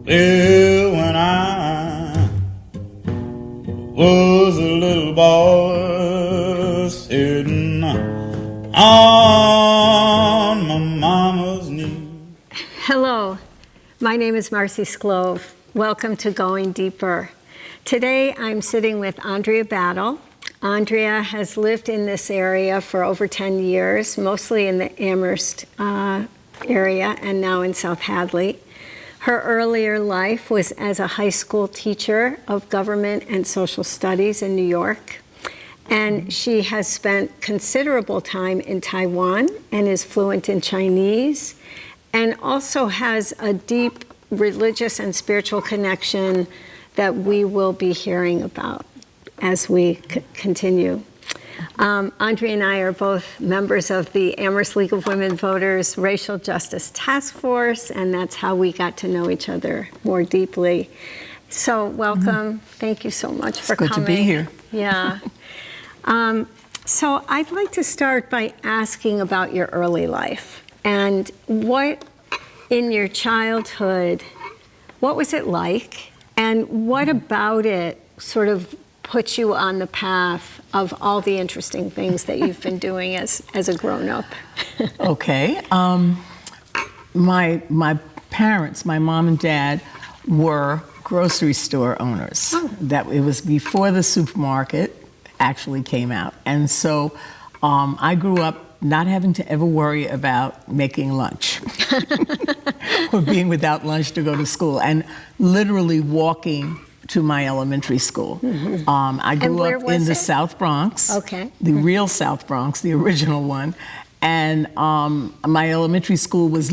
Well, when I was a little boy sitting on my mama's knee. Hello, my name is Marcie Sclove. Welcome to Going Deeper. Today I'm sitting with Andrea Battle. Andrea has lived in this area for over 10 years, mostly in the Amherst area and now in South Hadley. Her earlier life was as a high school teacher of government and social studies in New York. And she has spent considerable time in Taiwan and is fluent in Chinese, and also has a deep religious and spiritual connection that we will be hearing about as we continue. Andrea and I are both members of the Amherst League of Women Voters Racial Justice Task Force, and that's how we got to know each other more deeply. So welcome. Thank you so much for coming. It's good to be here. Yeah. So I'd like to start by asking about your early life and what in your childhood, what was it like, and what about it sort of put you on the path of all the interesting things that you've been doing as a grown-up? Okay. My parents, my mom and dad, were grocery store owners. Oh. It was before the supermarket actually came out. And so I grew up not having to ever worry about making lunch or being without lunch to go to school, and literally walking to my elementary school. Mm-hmm. I grew up in the South Bronx, okay. The real South Bronx, the original one. And my elementary school was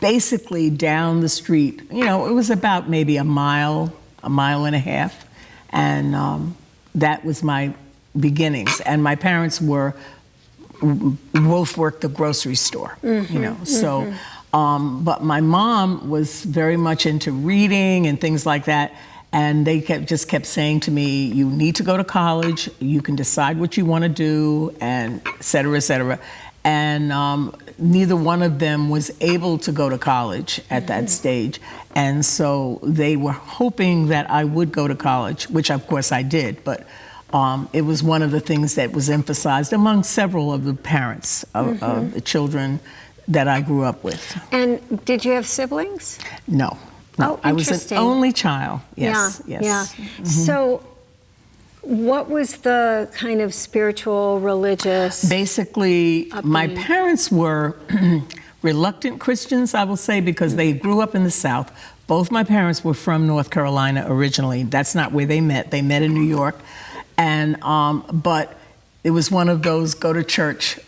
basically down the street. You know, it was about maybe a mile and a half. And that was my beginnings. And my parents both worked the grocery store, you know. So, but my mom was very much into reading and things like that. And they just kept saying to me, you need to go to college, you can decide what you want to do, and et cetera, et cetera. And neither one of them was able to go to college at that stage. And so they were hoping that I would go to college, which of course I did, but it was one of the things that was emphasized among several of the parents of the children that I grew up with. And did you have siblings? No. No, Oh, I was an only child. Yes, yeah, yes. Yeah. Mm-hmm. So what was the kind of spiritual, religious? Basically, my parents were reluctant Christians, I will say, because they grew up in the South. Both my parents were from North Carolina originally. That's not where they met. They met in New York. And but it was one of those go to church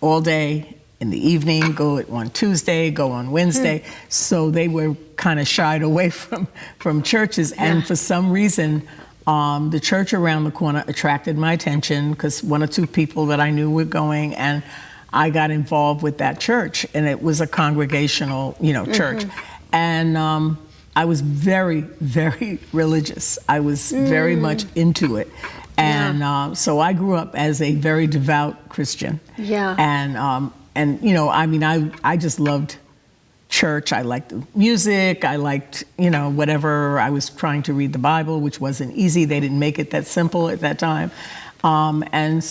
all day, in the evening, go on Tuesday, go on Wednesday. So they were kind of shied away from churches. Yeah. And for some reason, the church around the corner attracted my attention because one or two people that I knew were going, and I got involved with that church. And it was a congregational, church. And I was very, very religious. I was very much into it. And so I grew up as a very devout Christian. Yeah. And I just loved church. I liked the music. I liked, whatever. I was trying to read the Bible, which wasn't easy. They didn't make it that simple at that time. And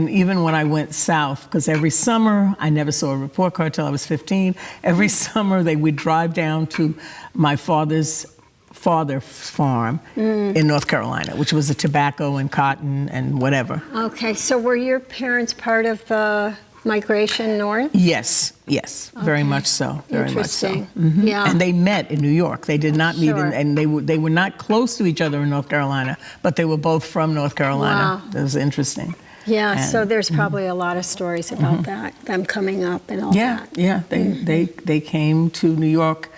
even when I went south, because every summer, I never saw a report card till I was 15. Every summer they would drive down to my father's farm in North Carolina, which was a tobacco and cotton and whatever. Okay, so were your parents part of the migration north? Yes, okay. Very much so. Very much so. Mm-hmm. Yeah. And they met in New York. They did not meet, and they were not close to each other in North Carolina, but they were both from North Carolina. Wow. That was interesting. Yeah, so there's probably a lot of stories about that, them coming up and all that. Yeah, they came to New York,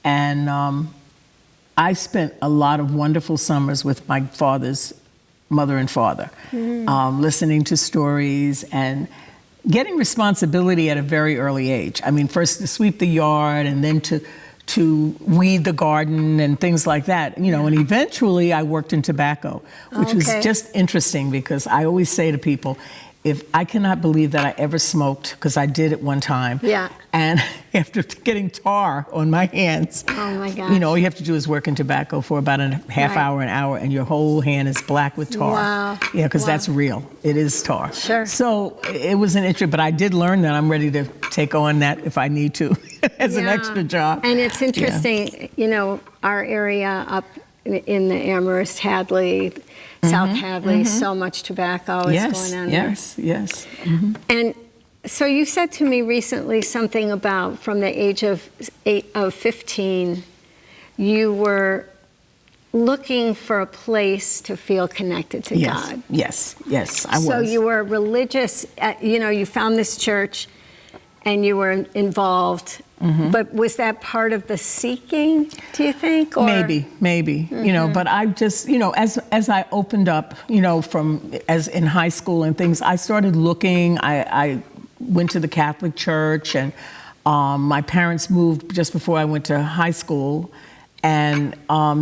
and I spent a lot of wonderful summers with my father's mother and father, listening to stories and getting responsibility at a very early age. I mean, first to sweep the yard and then to weed the garden and things like that, and eventually I worked in tobacco, which was just interesting because I always say to people, if I cannot believe that I ever smoked, because I did at one time. Yeah. And after getting tar on my hands, Oh my gosh. you know, all you have to do is work in tobacco for about a half Right. hour, an hour, and your whole hand is black with tar. Wow. Yeah, because Wow. that's real. It is tar. Sure. So it was an interest, but I did learn that I'm ready to take on that if I need to as an Yeah. extra job. And it's interesting, you know, our area up in the Amherst, Hadley, South Hadley, so much tobacco is going on there. Yes. And so you said to me recently something about from the age of 15, you were looking for a place to feel connected to God. Yes, I was. So you were religious, you know, you found this church and you were involved. But was that part of the seeking, do you think? Or? Maybe, you know, but I just, you know, as I opened up, you know, as in high school and things, I started looking. I went to the Catholic Church, and my parents moved just before I went to high school, and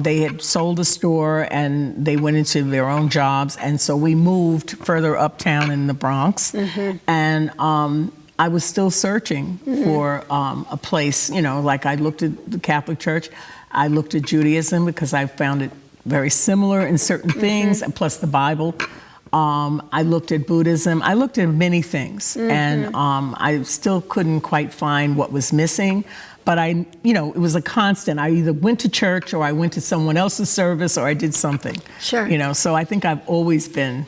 they had sold a store and they went into their own jobs, and so we moved further uptown in the Bronx, and I was still searching for a place, you know, like I looked at the Catholic Church, I looked at Judaism because I found it very similar in certain things, and plus the Bible. I looked at Buddhism, I looked at many things, and I still couldn't quite find what was missing. But you know, it was a constant. I either went to church or I went to someone else's service or I did something. Sure. You know, so I think I've always been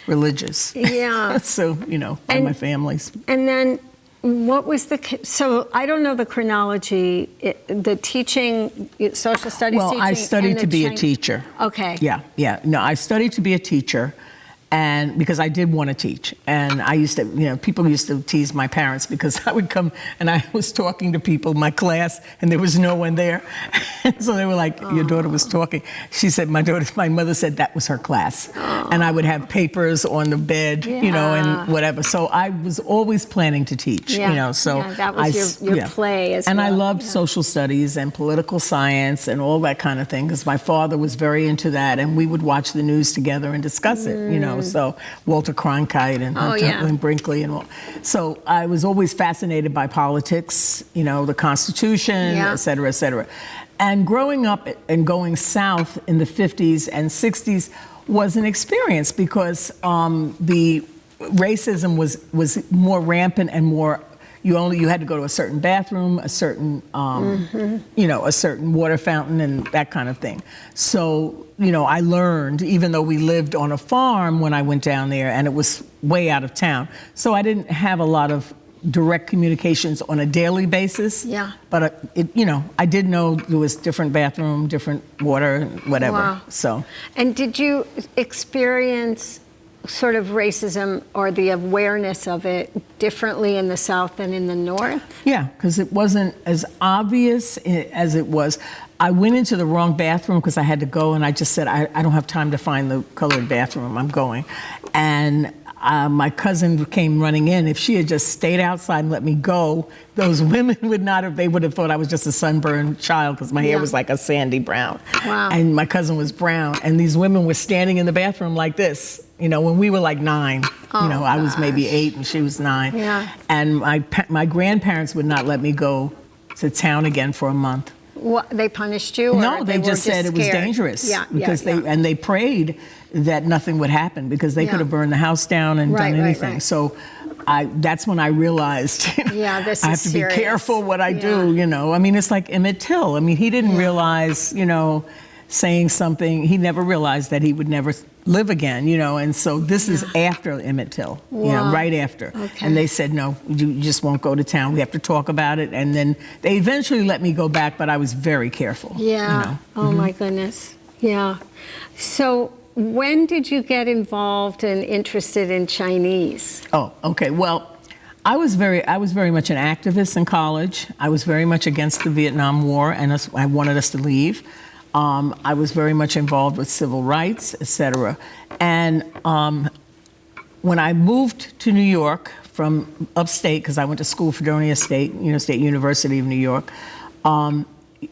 religious. Yeah. So, you know, by my family's. And then what was so I don't know the chronology, the teaching, social studies teaching. Well, I studied to be a teacher. Okay. Yeah. No, I studied to be a teacher. And because I did want to teach, and I used to, you know, people used to tease my parents because I would come and I was talking to people in my class and there was no one there. And so they were like, your daughter was talking. She said, my mother said that was her class. And I would have papers on the bed, you know, and whatever. So I was always planning to teach, you know, so. Yeah, that was your play as well. And I loved social studies and political science and all that kind of thing because my father was very into that, and we would watch the news together and discuss it, you know. So Walter Cronkite and and Brinkley and all. So I was always fascinated by politics, you know, the Constitution, et cetera, et cetera. And growing up and going south in the 50s and 60s was an experience because the racism was more rampant and more. You had to go to a certain bathroom, a certain, you know, a certain water fountain and that kind of thing. So, you know, I learned, even though we lived on a farm when I went down there and it was way out of town. So I didn't have a lot of direct communications on a daily basis. Yeah. But, you know, I did know there was different bathroom, different water, whatever. Wow. So. And did you experience sort of racism or the awareness of it differently in the South than in the North? Yeah, because it wasn't as obvious as it was. I went into the wrong bathroom because I had to go, and I just said, I don't have time to find the colored bathroom. I'm going. And my cousin came running in. If she had just stayed outside and let me go, those women would not have, they would have thought I was just a sunburned child because my hair was like a sandy brown. Wow. And my cousin was brown. And these women were standing in the bathroom like this, you know, when we were like 9. You know, I was maybe 8 and she was 9. Yeah. And my grandparents would not let me go to town again for a month. What, they punished you? Or No, they just said it was scared? dangerous. Yeah, because they prayed that nothing would happen because they could have burned the house down and done anything. Right. So that's when I realized this I have is to serious. be careful what I do, you know. I mean, it's like Emmett Till. I mean, he didn't realize, you know, saying something, he never realized that he would never live again, you know, and so this is after Emmett Till, you know, right after. Okay. And they said, no, you just won't go to town. We have to talk about it. And then they eventually let me go back, but I was very careful. Yeah. You know? Oh my goodness. Yeah. So when did you get involved and interested in Chinese? Oh, okay. Well, I was very much an activist in college. I was very much against the Vietnam War, and I wanted us to leave. I was very much involved with civil rights, et cetera. And when I moved to New York from upstate, because I went to school for Fredonia State, State University of New York,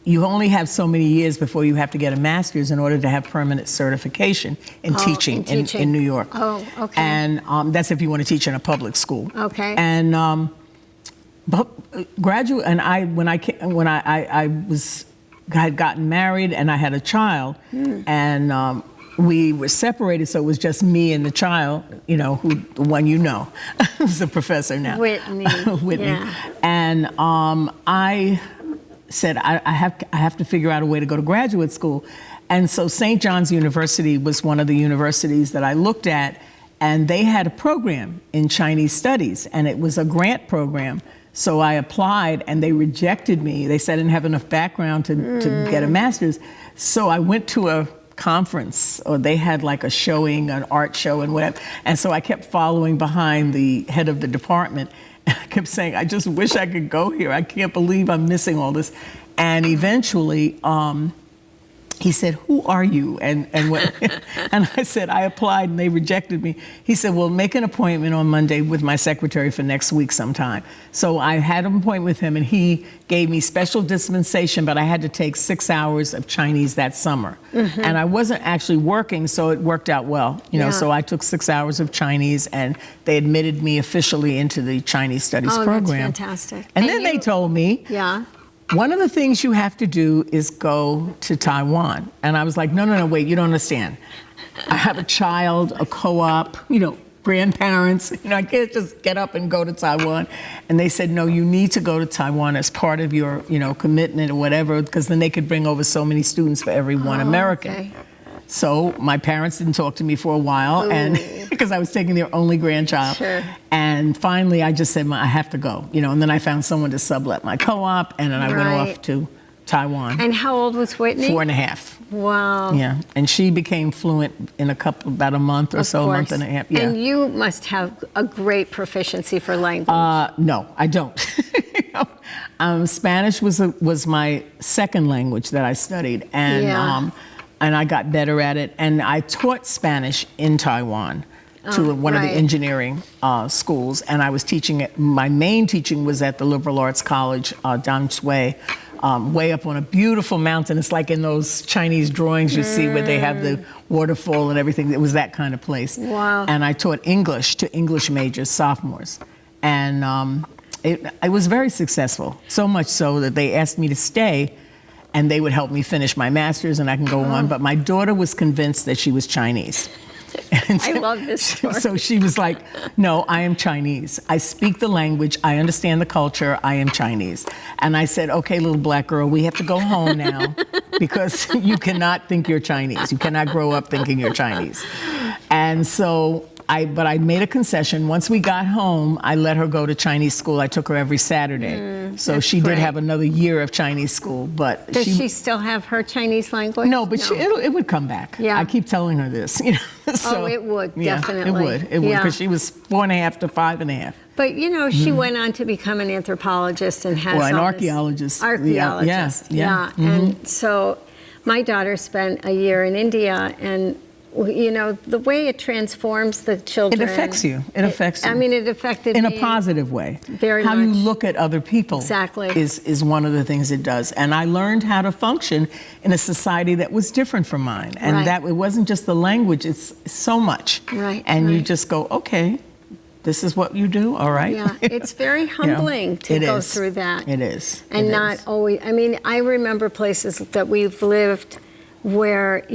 you only have so many years before you have to get a master's in order to have permanent certification in teaching in New York. Oh, okay. And that's if you want to teach in a public school. Okay. And but graduate, and had gotten married and I had a child, and we were separated, so it was just me and the child, the one who's a professor now. Whitney. Whitney. Yeah. And I said, I have to figure out a way to go to graduate school. And so St. John's University was one of the universities that I looked at, and they had a program in Chinese studies, and it was a grant program. So I applied, and they rejected me. They said I didn't have enough background to get a master's. So I went to a conference, or they had like a showing, an art show and whatever. And so I kept following behind the head of the department. And I kept saying, I just wish I could go here. I can't believe I'm missing all this. And eventually, he said, who are you? And what? And I said, I applied and they rejected me. He said, well, make an appointment on Monday with my secretary for next week sometime. So I had an appointment with him, and he gave me special dispensation, but I had to take 6 hours of Chinese that summer. And I wasn't actually working, so it worked out well. So I took 6 hours of Chinese, and they admitted me officially into the Chinese studies program. That's fantastic. And then they told me, one of the things you have to do is go to Taiwan. And I was like, no, wait, you don't understand. I have a child, a co-op, grandparents. I can't just get up and go to Taiwan. And they said, no, you need to go to Taiwan as part of your, commitment or whatever, because then they could bring over so many students for every one American. Okay. So my parents didn't talk to me for a while, and because I was taking their only grandchild. Sure. And finally, I just said, I have to go. And then I found someone to sublet my co-op, and then I went off to Taiwan. And how old was Whitney? 4.5. Wow. Yeah, and she became fluent in about a month or so, a month and a half. Yeah. And you must have a great proficiency for language. No, I don't. Spanish was my second language that I studied, and I got better at it. And I taught Spanish in Taiwan to one of the engineering schools, and I was teaching it. My main teaching was at the Liberal Arts College, Dan Shui, way up on a beautiful mountain. It's like in those Chinese drawings you see where they have the waterfall and everything. It was that kind of place. Wow. And I taught English to English majors, sophomores. And it was very successful, so much so that they asked me to stay, and they would help me finish my master's, and I can go on. But my daughter was convinced that she was Chinese. I love this story. So she was like, no, I am Chinese. I speak the language. I understand the culture. I am Chinese. And I said, okay, little black girl, we have to go home now because you cannot think you're Chinese. You cannot grow up thinking you're Chinese. And so but I made a concession. Once we got home, I let her go to Chinese school. I took her every Saturday. So she did have another year of Chinese school. But does she still have her Chinese language? No, but it would come back. Yeah. I keep telling her this. So, it would, yeah, definitely. It would, because she was 4.5 to 5.5. But, she went on to become an anthropologist and has an archaeologist. Archaeologist, yeah. And so my daughter spent a year in India, and the way it transforms the children. It affects you. It affects you. I mean, it affected in me a positive way. Very how much. you look at other people is one of the things it does. And I learned how to function in a society that was different from mine. And that it wasn't just the language, it's so much. Right. And you just go, okay, this is what you do, all right? Yeah, it's very humbling to go through that. It is. And not always, I remember places that we've lived where,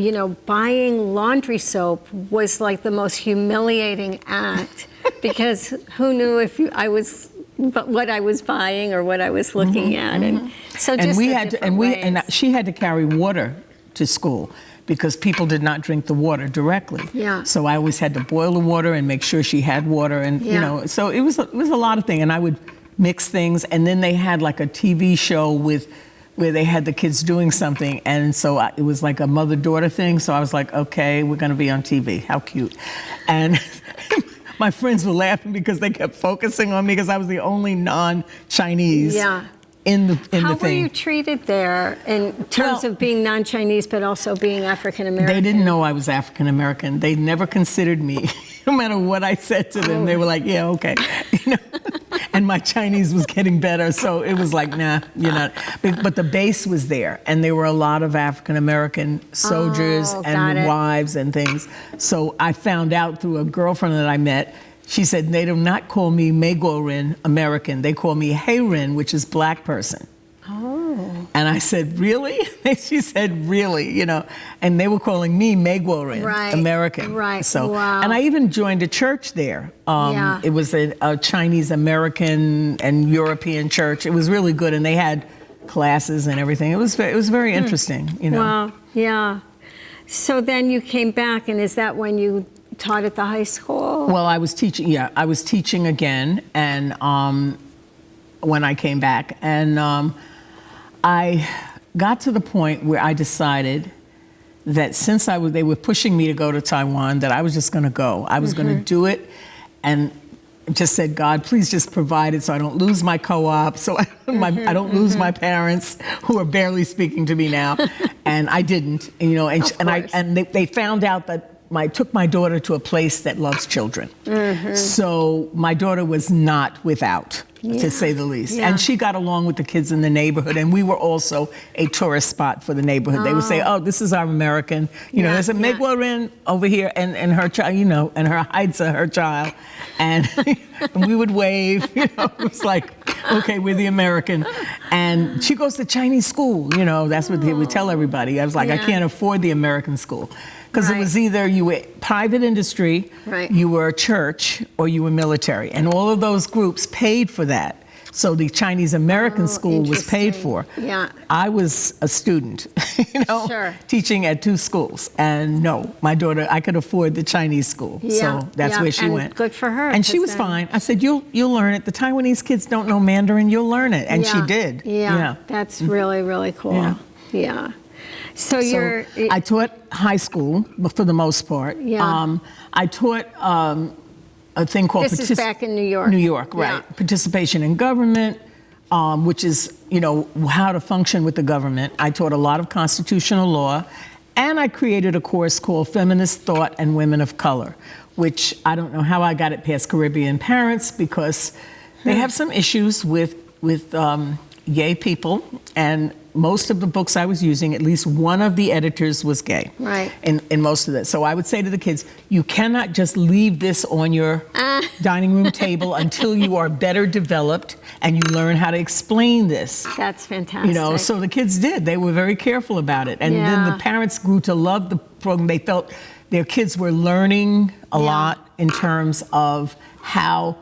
buying laundry soap was like the most humiliating act because who knew what I was buying or what I was looking at. And so she had to carry water to school because people did not drink the water directly. Yeah. So I always had to boil the water and make sure she had water, and so it was a lot of things. And I would mix things, and then they had like a TV show where they had the kids doing something, and so it was like a mother-daughter thing. So I was like, okay, we're going to be on TV. How cute. And my friends were laughing because they kept focusing on me because I was the only non-Chinese in the thing. How were you treated there in terms of being non-Chinese but also being African-American? They didn't know I was African-American. They never considered me no matter what I said to them, they were like, yeah, okay. You know? And my Chinese was getting better, so it was like, nah, you're not. But the base was there, and there were a lot of African-American soldiers and wives and things. So I found out through a girlfriend that I met, she said, they do not call me Megorin, American. They call me Hayrin, which is black person. Oh. And I said, really? She said, really, you know. And they were calling me Megorin, American. Right, so, wow. And I even joined a church there. It was a Chinese American and European church. It was really good, and they had classes and everything. It was very interesting, you know. Wow, yeah. So then you came back, and is that when you taught at the high school? Well, I was teaching, I was teaching again, and when I came back, and I got to the point where I decided that since they were pushing me to go to Taiwan, that I was just going to go. I was going to do it, and just said, God, please just provide it so I don't lose my co-op, so I don't lose my parents who are barely speaking to me now. And I didn't, you know, and they found out that I took my daughter to a place that loves children. So my daughter was not without, to say the least. Yeah. And she got along with the kids in the neighborhood, and we were also a tourist spot for the neighborhood. They would say, oh, this is our American. You know, there's a Megwarin over here, and her child, you know, and her Haidza, her child. And we would wave, you know, it was like, okay, we're the American. And she goes to Chinese school, you know, that's what they would tell everybody. I was like, I can't afford the American school. Because it was either you were private industry, you were a church, or you were military. And all of those groups paid for that. So the Chinese American school was paid for. Yeah. I was a student, you know, teaching at 2 schools. And no, my daughter, I could afford the Chinese school. So that's where she went. Good for her. And she was fine. I said, you'll learn it. The Taiwanese kids don't know Mandarin, you'll learn it. And she did. Yeah. That's really, really cool. Yeah. So I taught high school for the most part. I taught a thing called... This is back in New York. New York, right. Participation in government, which is, you know, how to function with the government. I taught a lot of constitutional law, and I created a course called Feminist Thought and Women of Color, which I don't know how I got it past Caribbean parents, because they have some issues with gay people, and most of the books I was using, at least one of the editors was gay. Right. In most of that. So I would say to the kids, you cannot just leave this on your dining room table until you are better developed and you learn how to explain this. That's fantastic. You know, so the kids did. They were very careful about it. And then the parents grew to love the program. They felt their kids were learning a lot in terms of how,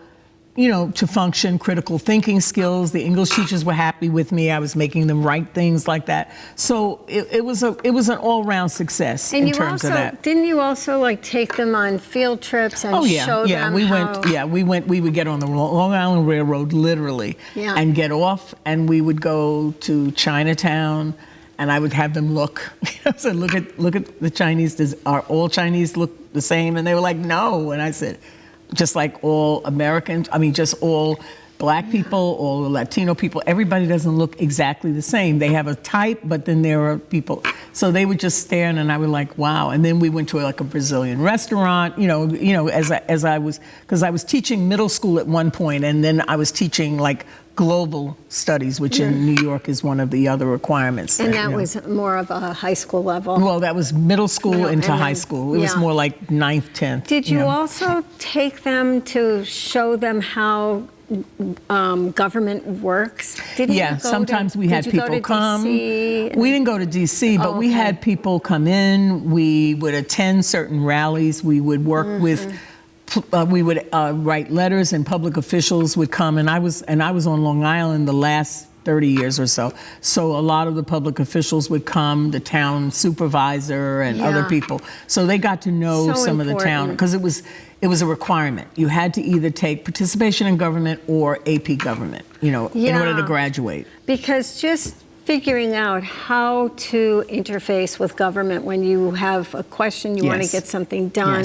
you know, to function, critical thinking skills. The English teachers were happy with me. I was making them write things like that. So it was an all-round success in terms of that. Didn't you also like take them on field trips and show them we would get on the Long Island Railroad literally and get off, and we would go to Chinatown, and I would have them look. I said, look at the Chinese. Are all Chinese look the same? And they were like, no. And I said, just like all Americans, I mean, just all black people, all Latino people, everybody doesn't look exactly the same. They have a type, but then there are people. So they would just stare, and I would like, wow. And then we went to like a Brazilian restaurant, you know, as I was, because I was teaching middle school at one point, and then I was teaching like global studies, which in New York is one of the other requirements. And that was more of a high school level? Well, that was middle school into high school. It was more like 9th, 10th. Did you also take them to show them how government works? Sometimes we had people come. We didn't go to DC, but we had people come in. We would attend certain rallies. We would work with... we would write letters, and public officials would come, and I was on Long Island the last 30 years or so. So a lot of the public officials would come, the town supervisor and other people. So they got to know some of the town, because it was a requirement. You had to either take participation in government or AP government, you know, in order to graduate. Because just figuring out how to interface with government when you have a question, you want to get something done.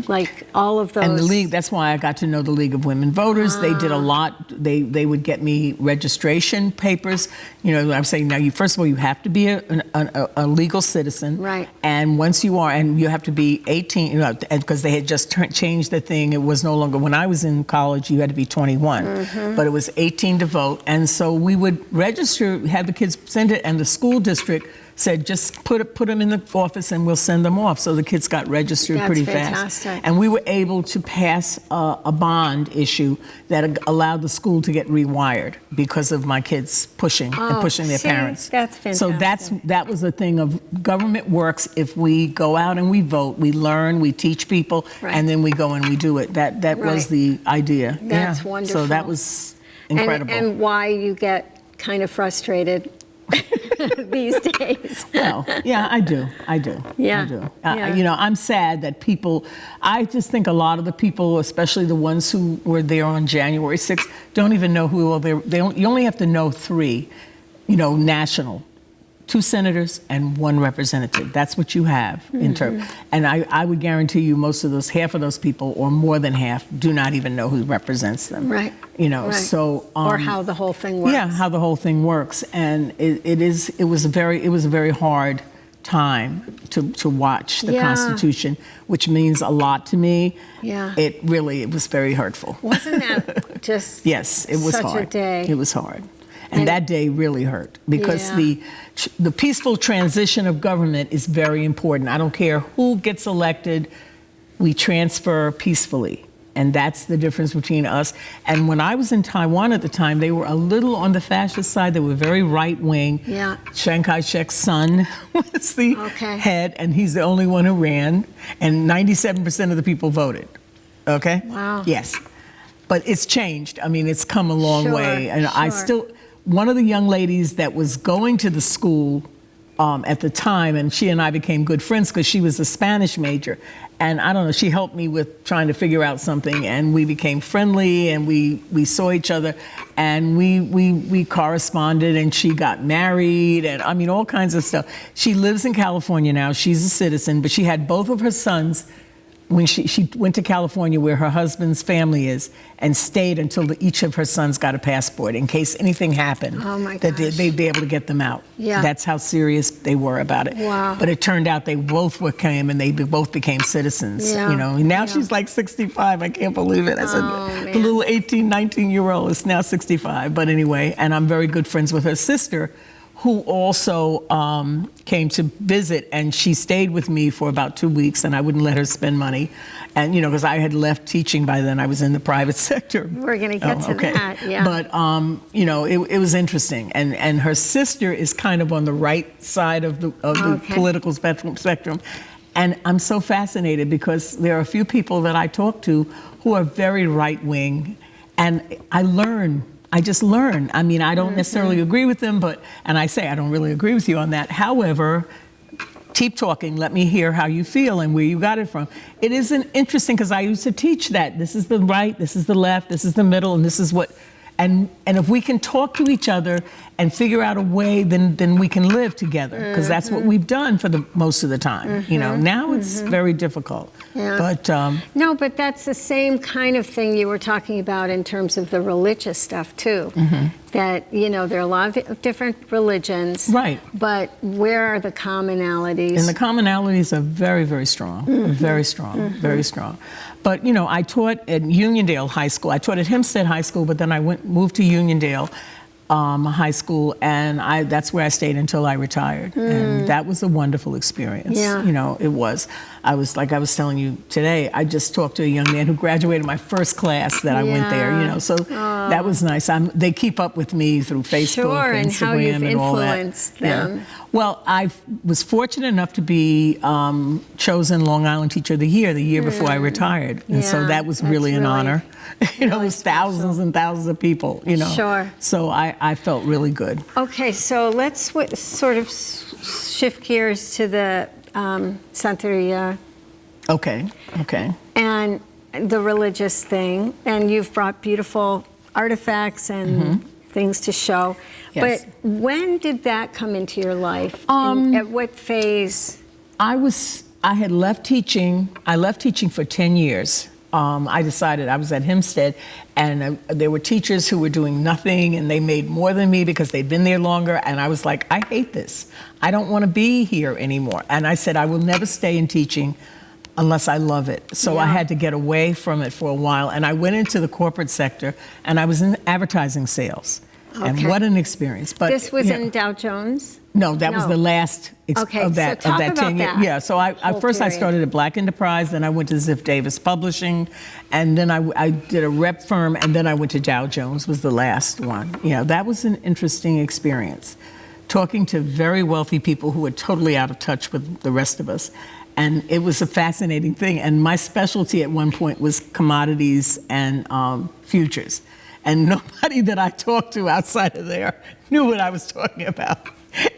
like all of those. And the League, that's why I got to know the League of Women Voters. They did a lot. They would get me registration papers. You know, I'm saying, now, first of all, you have to be a legal citizen. Right. And once you are, and you have to be 18, you know, because they had just changed the thing. It was no longer, when I was in college, you had to be 21. But it was 18 to vote. And so we would register, have the kids send it, and the school district said, just put them in the office and we'll send them off. So the kids got registered pretty fast. And we were able to pass a bond issue that allowed the school to get rewired because of my kids pushing their parents. That's fantastic. So that was the thing of government works if we go out and we vote, we learn, we teach people, and then we go and we do it. That was the idea. That's wonderful. So that was incredible. And why you get kind of frustrated these days. Well, yeah, I do. Yeah. I do. Yeah. You know, I'm sad that people, I just think a lot of the people, especially the ones who were there on January 6th, don't even know who you only have to know 3, you know, national. 2 senators and 1 representative. That's what you have in terms. And I would guarantee you half of those people, or more than half, do not even know who represents them. Right. You know, right. So. Or how the whole thing works. Yeah, how the whole thing works. And it was a very hard time to watch the Constitution, which means a lot to me. Yeah. It was very hurtful. Wasn't that just yes, it was such hard. a day? It was hard. And that day really hurt because the peaceful transition of government is very important. I don't care who gets elected, we transfer peacefully. And that's the difference between us. And when I was in Taiwan at the time, they were a little on the fascist side. They were very right-wing. Yeah. Chiang Kai-shek's son was the head, and he's the only one who ran. And 97% of the people voted. Okay? Wow. Yes. But it's changed. I mean, it's come a long way. And I still... One of the young ladies that was going to the school at the time, and she and I became good friends because she was a Spanish major. And I don't know, she helped me with trying to figure out something, and we became friendly, and we saw each other, and we corresponded, and she got married, and I mean, all kinds of stuff. She lives in California now. She's a citizen, but she had both of her sons when she went to California, where her husband's family is, and stayed until each of her sons got a passport in case anything happened. Oh my that gosh. they'd be able to get them out. Yeah. That's how serious they were about it. Wow. But it turned out they both came and they both became citizens. Yeah. You know, and now she's like 65. I can't believe it. I said, the little 18, 19-year-old is now 65. But anyway, and I'm very good friends with her sister, who also came to visit, and she stayed with me for about 2 weeks, and I wouldn't let her spend money. And, you know, because I had left teaching by then, I was in the private sector. We're going to get to that, yeah. But, you know, it was interesting. And her sister is kind of on the right side of the political spectrum. And I'm so fascinated because there are a few people that I talk to who are very right-wing, and I just learn. I mean, I don't necessarily agree with them, and I say, I don't really agree with you on that. However, keep talking. Let me hear how you feel and where you got it from. It isn't interesting because I used to teach that. This is the right, this is the left, this is the middle, and this is what... And if we can talk to each other and figure out a way, then we can live together, because that's what we've done for the most of the time. You know, now it's very difficult. Yeah. But no, but that's the same kind of thing you were talking about in terms of the religious stuff too. That, you know, there are a lot of different religions. Right. But where are the commonalities? And the commonalities are very, very strong. Very strong. Very strong. But, you know, I taught at Uniondale High School. I taught at Hempstead High School, but then I moved to Uniondale High School, and that's where I stayed until I retired. And that was a wonderful experience. Yeah. You know, it was. I was telling you today, I just talked to a young man who graduated my first class that I went there, you know, so that was nice. They keep up with me through Facebook and Instagram, how you've and all that. influenced them. Yeah. Well, I was fortunate enough to be chosen Long Island Teacher of the Year before I retired. And so that was really an honor. You know, there's thousands and thousands of people, you know. Sure. So I felt really good. Okay, so let's sort of shift gears to the Santeria. Okay. And the religious thing. And you've brought beautiful artifacts and things to show. Yes. But when did that come into your life? And at what phase? I was I had left teaching. I left teaching for 10 years. I decided I was at Hempstead, and there were teachers who were doing nothing, and they made more than me because they'd been there longer. And I was like, I hate this. I don't want to be here anymore. And I said, I will never stay in teaching unless I love it. So I had to get away from it for a while. And I went into the corporate sector, and I was in advertising sales. Okay. And what an experience. But this was in Dow Jones? No, that was the last so of that 10 years. Yeah, so I started at Black Enterprise, then I went to Ziff Davis Publishing, and then I did a rep firm, and then I went to Dow Jones was the last one. Yeah, that was an interesting experience. Talking to very wealthy people who were totally out of touch with the rest of us. And it was a fascinating thing. And my specialty at one point was commodities and futures. And nobody that I talked to outside of there knew what I was talking about.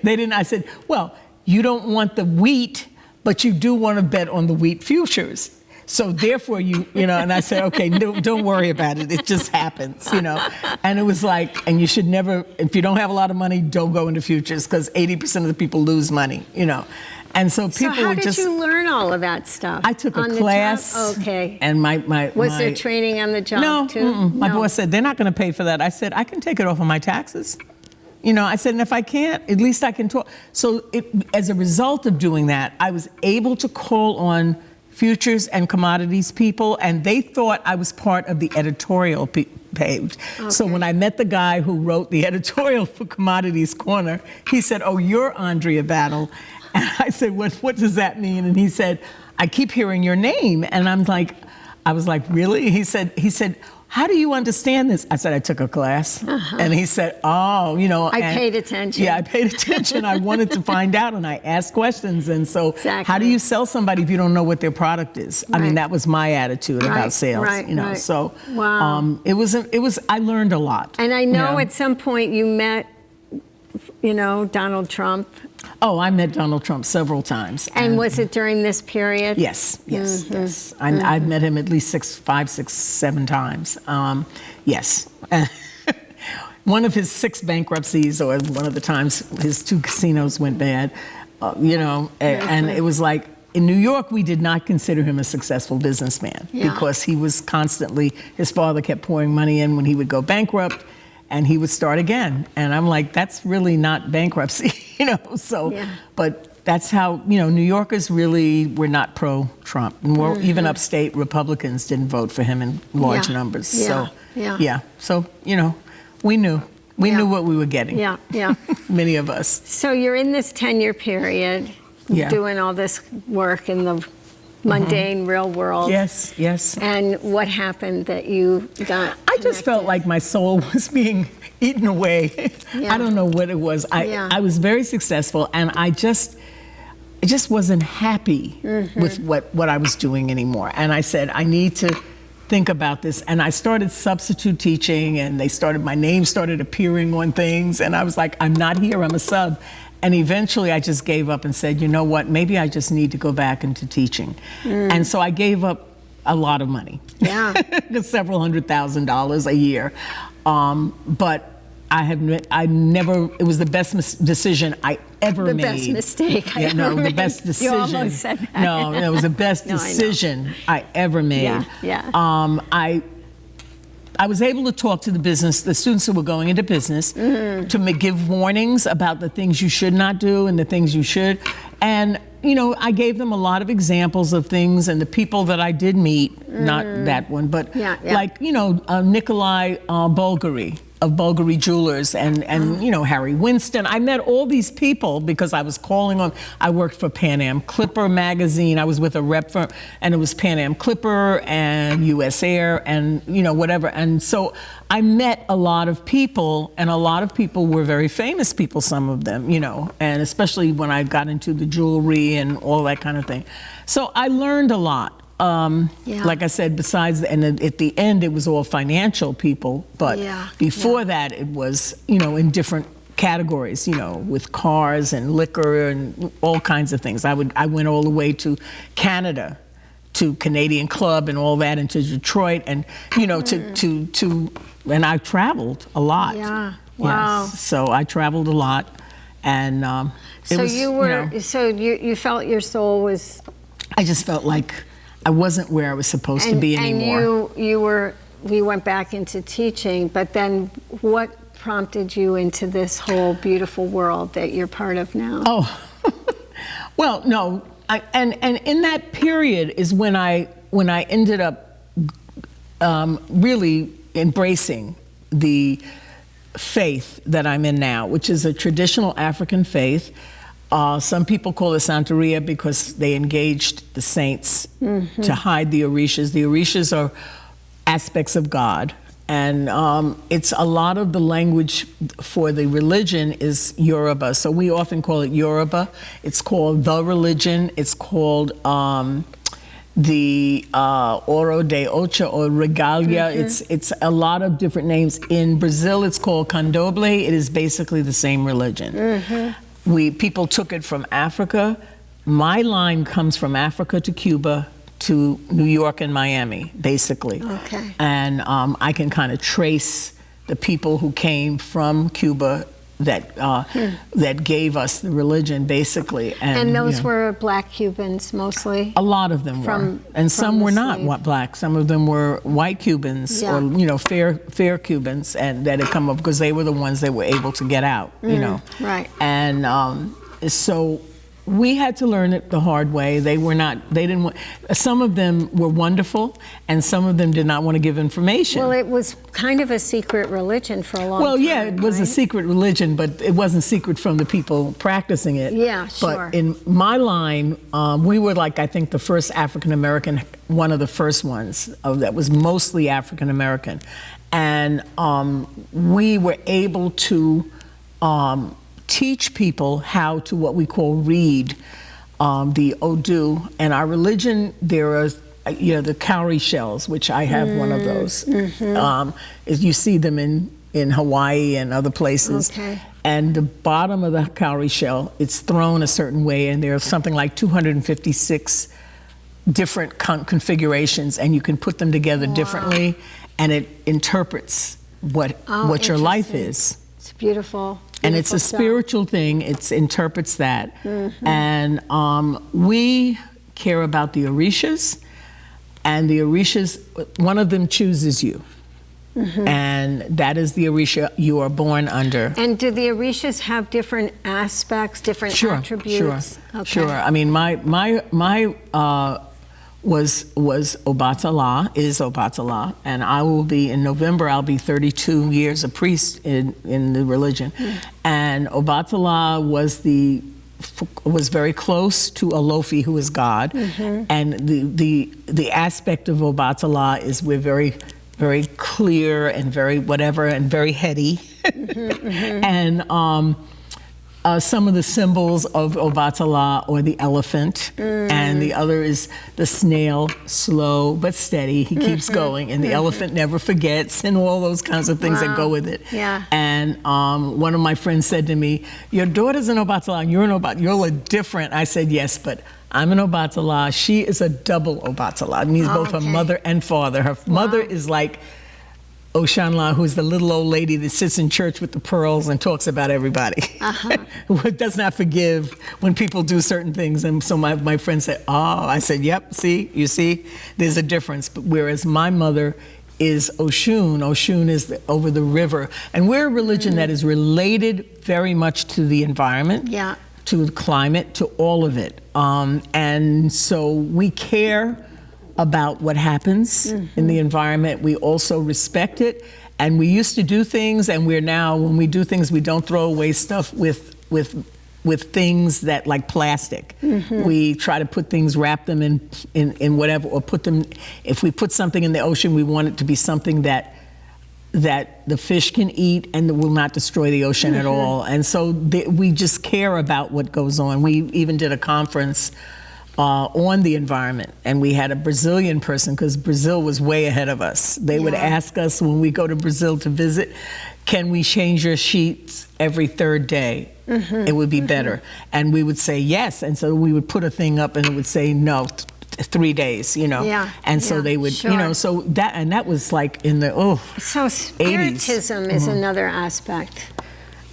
They didn't. I said, well, you don't want the wheat, but you do want to bet on the wheat futures. So therefore and I said, okay, no, don't worry about it. It just happens, And it was like, and you should never, if you don't have a lot of money, don't go into futures because 80% of the people lose money, And so people how were did you learn all of that stuff? I took a class. Okay. And was there training on the job too? No. My boss said, they're not going to pay for that. I said, I can take it off of my taxes. I said, and if I can't, at least I can talk. So as a result of doing that, I was able to call on futures and commodities people, and they thought I was part of the editorial page. Okay. So when I met the guy who wrote the editorial for Commodities Corner, he said, oh, you're Andrea Battle. And I said, what does that mean? And he said, I keep hearing your name. And I was like, really? He said, how do you understand this? I said, I took a class. Uh-huh. And he said, oh, I paid attention. Yeah, I paid attention. I wanted to find out, and I asked questions. And so how do you sell somebody if you don't know what their product is? Right. I mean, that was my attitude about sales. Right. So wow. I learned a lot. And I know at some point you met, Donald Trump. Oh, I met Donald Trump several times. And was it during this period? Yes. I've met him at least 5, 6, 7 times. Yes. One of his 6 bankruptcies, or one of the times his 2 casinos went bad, and it was like, in New York, we did not consider him a successful businessman because he was constantly, his father kept pouring money in when he would go bankrupt, and he would start again. And I'm like, that's really not bankruptcy, but that's how, New Yorkers really were not pro-Trump. Even upstate Republicans didn't vote for him in large numbers. So we knew. We knew what we were getting. Yeah. Many of us. So you're in this 10-year period doing all this work in the mundane real world. Yes. And what happened that you got I just felt like my soul was being eaten away. I don't know what it was. I was very successful, and I just wasn't happy with what I was doing anymore. And I said, I need to think about this. And I started substitute teaching, and my name started appearing on things, and I was like, I'm not here, I'm a sub. And eventually I just gave up and said, you know what, maybe I just need to go back into teaching. And so I gave up a lot of money. Yeah. Several $100,000 a year. But it was the best decision I ever made. The best mistake I ever made. The best decision. You almost said that. No, it was the best decision I ever made. Yeah. I was able to talk to the students who were going into business, to give warnings about the things you should not do and the things you should. And, I gave them a lot of examples of things, and the people that I did meet, not that one, but like, Nikolai Bulgari of Bulgari Jewelers and Harry Winston. I met all these people because I was calling on, I worked for Pan Am Clipper magazine. I was with a rep firm, and it was Pan Am Clipper and US Air and, whatever. And so I met a lot of people, and a lot of people were very famous people, some of them, and especially when I got into the jewelry and all that kind of thing. So I learned a lot. Like I said, and at the end, it was all financial people, but before that, it was, in different categories, with cars and liquor and all kinds of things. I went all the way to Canada, to Canadian Club and all that, and to Detroit, and, and I traveled a lot. Yeah, wow. Yes. So I traveled a lot, and you felt your soul was I just felt like I wasn't where I was supposed to be anymore. And we went back into teaching, but then what prompted you into this whole beautiful world that you're part of now? Oh, well, no, and in that period is when I ended up really embracing the faith that I'm in now, which is a traditional African faith. Some people call it Santeria because they engaged the saints to hide the Orishas. The Orishas are aspects of God. And it's a lot of the language for the religion is Yoruba. So we often call it Yoruba. It's called the religion. It's called the Oro de Ocha or Regalia. It's a lot of different names. In Brazil, it's called Candomblé. It is basically the same religion. People took it from Africa. My line comes from Africa to Cuba to New York and Miami, basically. Okay. And I can kind of trace the people who came from Cuba that gave us the religion, basically. And those were Black Cubans mostly? A lot of them were. And some were not Black. Some of them were white Cubans or, fair Cubans, and that had come up because they were the ones that were able to get out, Right. And so we had to learn it the hard way. They didn't want, some of them were wonderful, and some of them did not want to give information. Well, it was kind of a secret religion for a long time. Well, yeah, it was a secret religion, but it wasn't secret from the people practicing it. Yeah, sure. But in my line, we were like, I think the first African-American, one of the first ones that was mostly African-American. And we were able to teach people how to what we call read the Odu. And our religion, there are the cowrie shells, which I have one of those. You see them in Hawaii and other places. Okay. And the bottom of the cowrie shell, it's thrown a certain way, and there are something like 256 different configurations, and you can put them together differently, and it interprets what your life is. It's beautiful. And it's a spiritual thing. It interprets that. And we care about the Orishas, and the Orishas, one of them chooses you. And that is the Orisha you are born under. And do the Orishas have different aspects, different attributes? Sure. I mean, my was Obatala, is Obatala, and I will be, in November, I'll be 32 years a priest in the religion. And Obatala was very close to Olofi, who is God. And the aspect of Obatala is we're very, very clear and very whatever and very heady. And some of the symbols of Obatala or the elephant, and the other is the snail, slow but steady. He keeps going, and the elephant never forgets, and all those kinds of things that go with it. Yeah. And one of my friends said to me, "Your daughter's an Obatala, and you're an Obatala. You're different." I said, "Yes, but I'm an Obatala. She is a double Obatala. It means both her mother and father. Her mother is like Oshanla, who's the little old lady that sits in church with the pearls and talks about everybody, who does not forgive when people do certain things." And so my friend said, I said, "Yep, you see, there's a difference." But whereas my mother is Oshun. Oshun is over the river. And we're a religion that is related very much to the environment, to the climate, to all of it. And so we care about what happens in the environment. We also respect it, and we used to do things, and we're now, when we do things, we don't throw away stuff with things that, like plastic. We try to put things, wrap them in whatever, or put them, if we put something in the ocean, we want it to be something that the fish can eat and will not destroy the ocean at all. And so we just care about what goes on. We even did a conference on the environment, and we had a Brazilian person, because Brazil was way ahead of us. They would ask us when we go to Brazil to visit, "Can we change your sheets every third day? It would be better." And we would say yes, and so we would put a thing up and it would say no, 3 days, and so they would, so that was like in the So spiritism 80s. Is another aspect.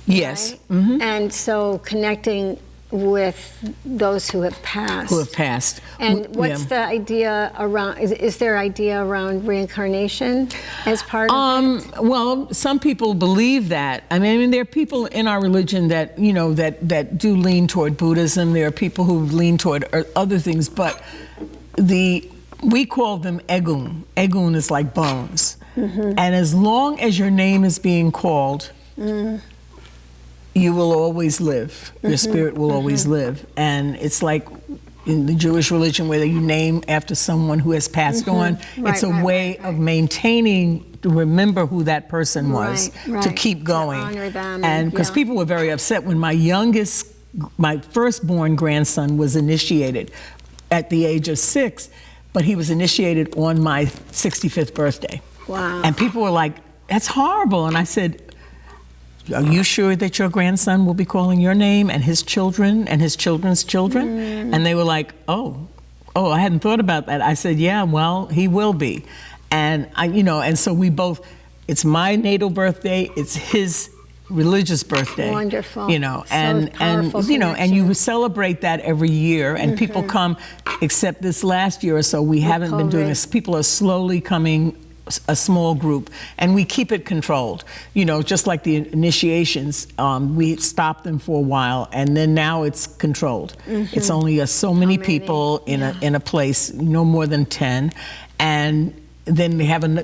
Yes. Right? And so connecting with those who have passed. Who have passed. And what's the idea around, is there idea around reincarnation as part of it? Well, some people believe that. I mean, there are people in our religion that, you know, that do lean toward Buddhism. There are people who lean toward other things, but we call them egun. Egun is like bones. And as long as your name is being called, you will always live. Your spirit will always live. And it's like in the Jewish religion where you name after someone who has passed on. It's a way of maintaining, to remember who that person was, to keep going. To honor them. And because people were very upset when my firstborn grandson was initiated at the age of 6, but he was initiated on my 65th birthday. Wow. And people were like, that's horrible. And I said, are you sure that your grandson will be calling your name and his children and his children's children? And they were like, oh, I hadn't thought about that. I said, yeah, well, he will be. And and so we both, it's my natal birthday, it's his religious birthday. Wonderful. And you celebrate that every year, and people come, except this last year or so, we haven't been doing this. People are slowly coming, a small group, and we keep it controlled. Just like the initiations, we stopped them for a while, and then now it's controlled. It's only so many people in a place, no more than 10, and then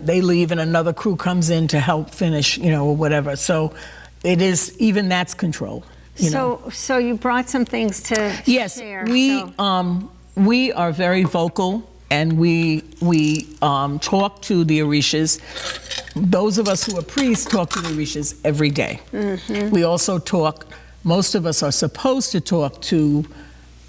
they leave, and another crew comes in to help finish, or whatever. So it is, even that's controlled. So you brought some things to share. Yes, we are very vocal. And we talk to the Orishas. Those of us who are priests talk to the Orishas every day. We also talk, most of us are supposed to talk to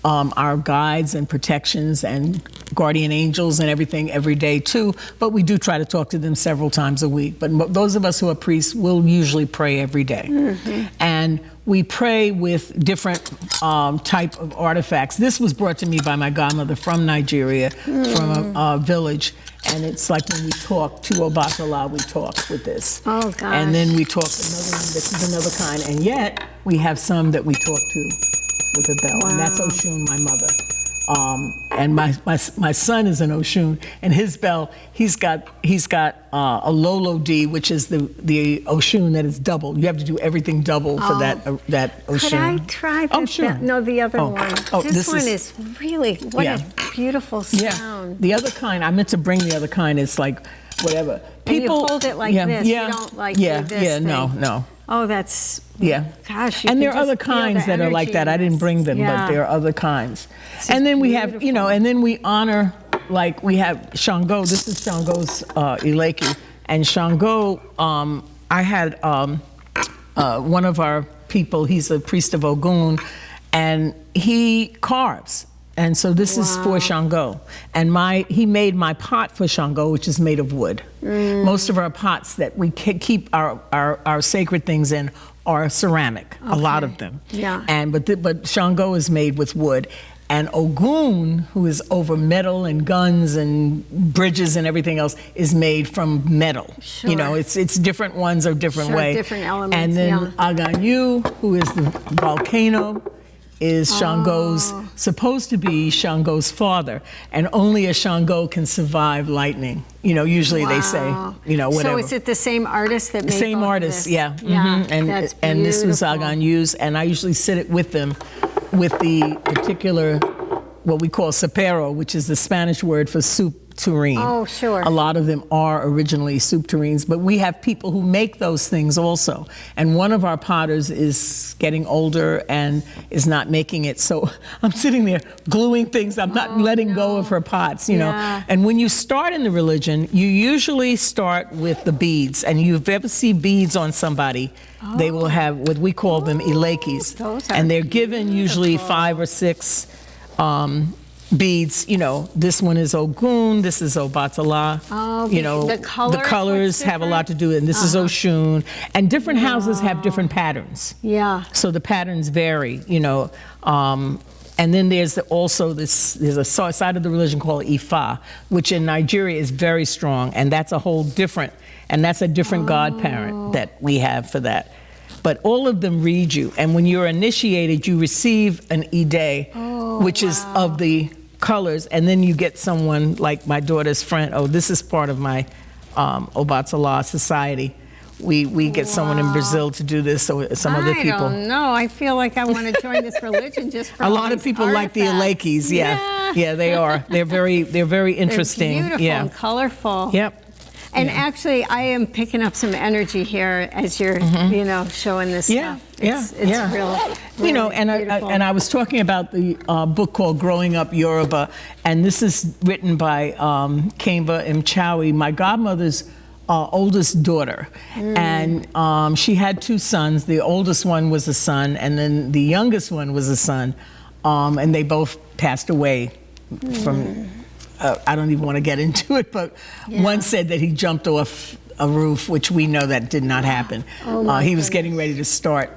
our guides and protections and guardian angels and everything every day too, but we do try to talk to them several times a week. But those of us who are priests will usually pray every day. And we pray with different type of artifacts. This was brought to me by my godmother from Nigeria, from a village. And it's like when we talk to Obatala, we talk with this. Oh, gosh. And then we talk another one, this is another kind. And yet, we have some that we talk to with a bell. Wow. And that's Oshun, my mother. And my son is an Oshun, and his bell, he's got a Lolo D, which is the Oshun that is double. You have to do everything double for that Oshun. Could I try that? Oh, sure. No, the other one. This one is really, what a beautiful sound. Yeah. The other kind, I meant to bring the other kind, it's like whatever. People, and you hold it like this, you don't like do this thing. No. Oh, that's, gosh. And there are other kinds that are like that. I didn't bring them, but there are other kinds. And then we have, and then we honor, like we have Shango. This is Shango's Ileki. And Shango, I had one of our people, he's a priest of Ogun, and he carves. And so this is for Shango. And he made my pot for Shango, which is made of wood. Most of our pots that we keep our sacred things in are ceramic, a lot of them. But Shango is made with wood. And Ogun, who is over metal and guns and bridges and everything else, is made from metal. It's different ones are different way. Different elements. And then Aganyu, who is the volcano, is Shango's, supposed to be Shango's father, and only a Shango can survive lightning. Usually they say, whatever. So is it the same artist that made the same both artist, of this? And this was Aganyu's, and I usually sit it with them with the particular, what we call sapero, which is the Spanish word for soup tureen. Oh, sure. A lot of them are originally soup tureens, but we have people who make those things also. And one of our potters is getting older and is not making it. So I'm sitting there gluing things. I'm not letting go of her pots, you know. And when you start in the religion, you usually start with the beads. And you've ever seen beads on somebody, they will have what we call them ilekis. And they're given usually 5 or 6 beads. This one is Ogun, this is Obatala. The colors have a lot to do with it. And this is Oshun. And different houses have different patterns. So the patterns vary, and then there's there's a side of the religion called Ifa, which in Nigeria is very strong, and that's a whole different, and that's a different godparent that we have for that. but all of them read you. And when you're initiated, you receive an Ide, which is of the colors, and then you get someone like my daughter's friend. Oh, this is part of my Obatala society. We get someone in Brazil to do this, so some other people. I don't know. I feel like I want to join this religion just for a lot of people like the Alekis. Yeah, they are. They're very interesting. They're beautiful and colorful. Yep. And actually, I am picking up some energy here as you're, showing this stuff. It's real, and I was talking about the book called Growing Up Yoruba, and this is written by Kemba Mchawi, my godmother's oldest daughter. And she had 2 sons. The oldest one was a son, and then the youngest one was a son, and they both passed away from... I don't even want to get into it, but one said that he jumped off a roof, which we know that did not happen. He was getting ready to start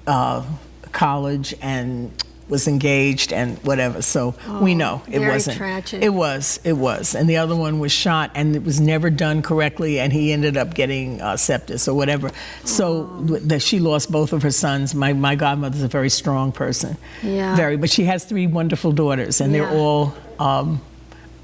college and was engaged and whatever. So we know it wasn't. Very tragic. It was. And the other one was shot, and it was never done correctly, and he ended up getting sepsis or whatever. So she lost both of her sons. My godmother's a very strong person. Yeah. But she has 3 wonderful daughters, and they're all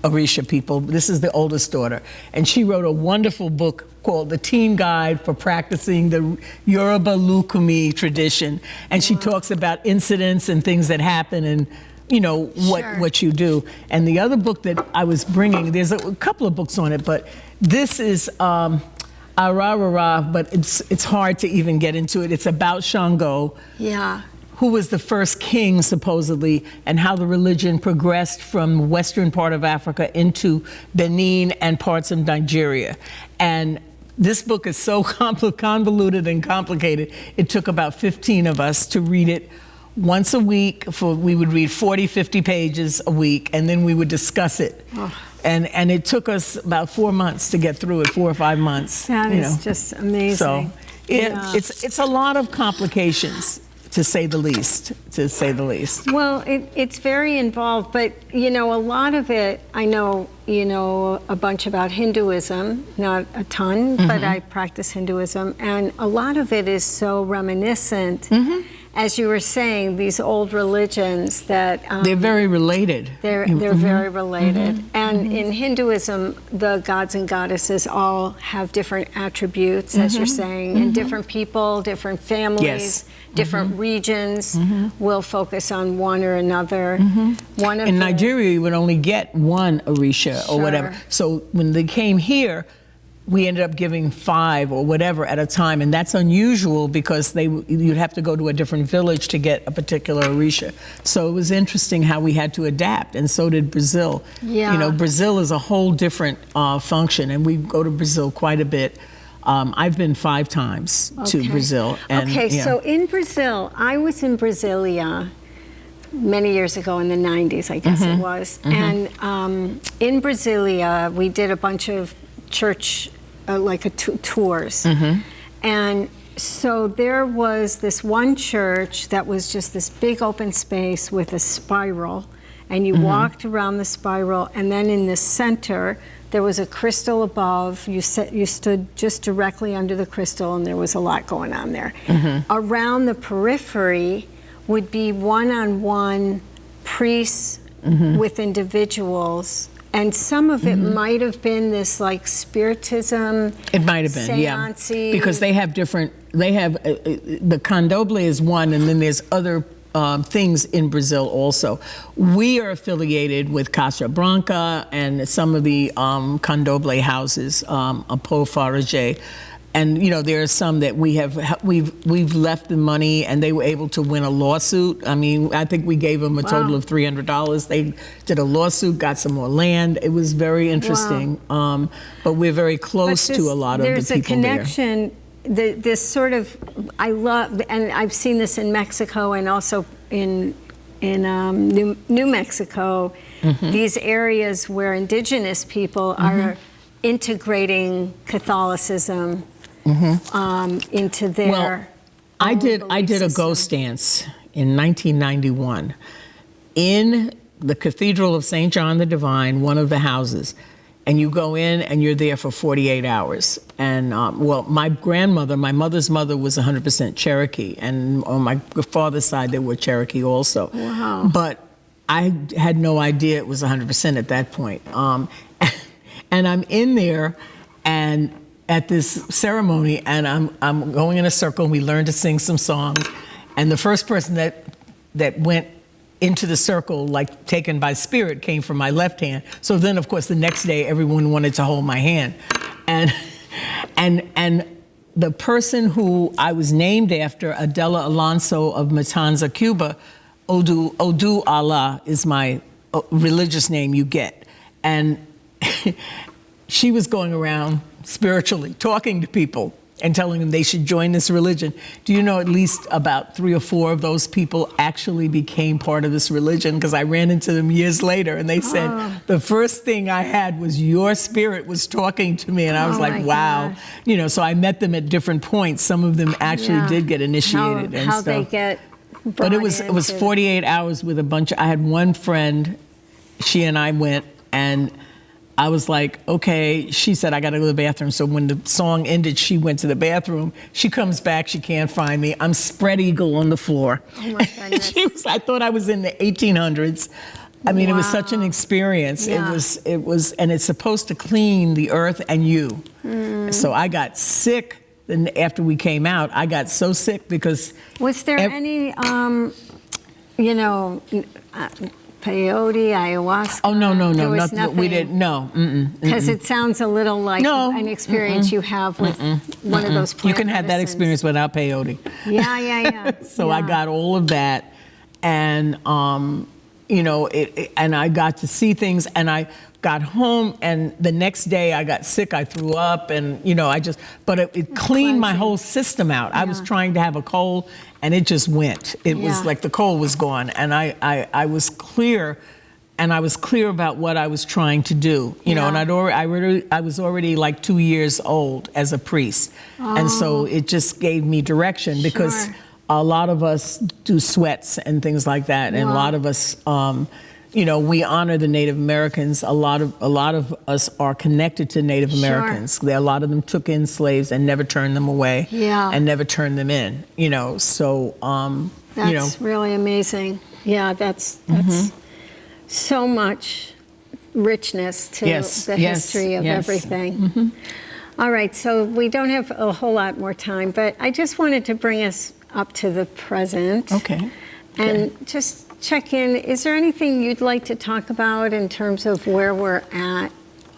Orisha people. This is the oldest daughter. And she wrote a wonderful book called The Teen Guide for Practicing the Yoruba Lukumi Tradition. And she talks about incidents and things that happen and, what you do. And the other book that I was bringing, there's a couple of books on it, but this is Ararara, but it's hard to even get into it. It's about Shango. Yeah. Who was the first king, supposedly, and how the religion progressed from the western part of Africa into Benin and parts of Nigeria. And this book is so convoluted and complicated, it took about 15 of us to read it once a week. We would read 40, 50 pages a week, and then we would discuss it. And it took us about 4 months to get through it, 4 or 5 months. That is just amazing. So it's a lot of complications. To say the least. Well, it's very involved, but a lot of it, I know, a bunch about Hinduism, not a ton, but I practice Hinduism, and a lot of it is so reminiscent, as you were saying, these old religions that... they're very related. They're very related. And in Hinduism, the gods and goddesses all have different attributes, as you're saying, and different people, different families, different regions will focus on one or another. In Nigeria, you would only get one Orisha or whatever. So when they came here, we ended up giving 5 or whatever at a time, and that's unusual because you'd have to go to a different village to get a particular Orisha. So it was interesting how we had to adapt, and so did Brazil. Brazil is a whole different function, and we go to Brazil quite a bit. I've been 5 times to Brazil. And, so in Brazil, I was in Brasilia many years ago in the 90s, I guess it was. And in Brasilia, we did a bunch of church, tours. And so there was this one church that was just this big open space with a spiral. And you walked around the spiral, and then in the center, there was a crystal above. You stood just directly under the crystal, and there was a lot going on there. Around the periphery would be one-on-one priests with individuals, and some of it might have been this spiritism. It might have been, seance-y. Because they have different. They have the candomblé is one, and then there's other things in Brazil also. We are affiliated with Casa Branca and some of the candomblé houses, Apo Farage. And there are some that we've left the money, and they were able to win a lawsuit. I mean, I think we gave them a total of $300. They did a lawsuit, got some more land. It was very interesting. But we're very close to a lot of the people there. There's a connection. This sort of, I love, and I've seen this in Mexico and also in New Mexico, these areas where indigenous people are integrating Catholicism into their I did a ghost dance in 1991 in the Cathedral of St. John the Divine, one of the houses. and you go in and you're there for 48 hours. And well, my mother's mother was 100% Cherokee, and on my father's side they were Cherokee also. Wow. But I had no idea it was 100% at that point. And I'm in there and at this ceremony, and I'm going in a circle, and we learned to sing some songs. And the first person that went into the circle, like taken by spirit, came from my left hand. So then, of course, the next day, everyone wanted to hold my hand. And the person who I was named after, Adela Alonso of Matanza, Cuba, Odu Allah is my religious name you get. And she was going around spiritually talking to people and telling them they should join this religion. Do you know at least about 3 or 4 of those people actually became part of this religion? Because I ran into them years later, and they said, the first thing I had was your spirit was talking to me. And I was like, wow. Gosh. You know, so I met them at different points. Some of them actually did get initiated and how stuff. they get But it was 48 hours with a bunch I had one friend, she and I went, and I was like, okay, she said, I got to go to the bathroom. So when the song ended, she went to the bathroom. She comes back, she can't find me. I'm spread eagle on the floor. Oh my goodness. I thought I was in the 1800s. I mean, it was such an experience. Yeah. It was, and it's supposed to clean the earth and you. So I got sick. Then after we came out, I got so sick because... Was there any, peyote, ayahuasca? Oh, no, There was nothing. nothing. We didn't, no. Because it sounds a little like an experience you have with one of those plant You can have that medicines. experience without peyote. Yeah. So I got all of that, and and I got to see things, and I got home, and the next day I got sick. I threw up, and but it cleaned my whole system out. I was trying to have a cold, and it just went. It was like the cold was gone, and I was clear. And I was clear about what I was trying to do, and I was already like 2 years old as a priest, and so it just gave me direction because a lot of us do sweats and things like that, and a lot of us, we honor the Native Americans. A lot of us are connected to Native Americans. A lot of them took in slaves and never turned them away, and never turned them in. So that's really amazing. Yeah, that's so much richness to the history of everything. All right, so we don't have a whole lot more time, but I just wanted to bring us up to the present. Okay. And just check in, is there anything you'd like to talk about in terms of where we're at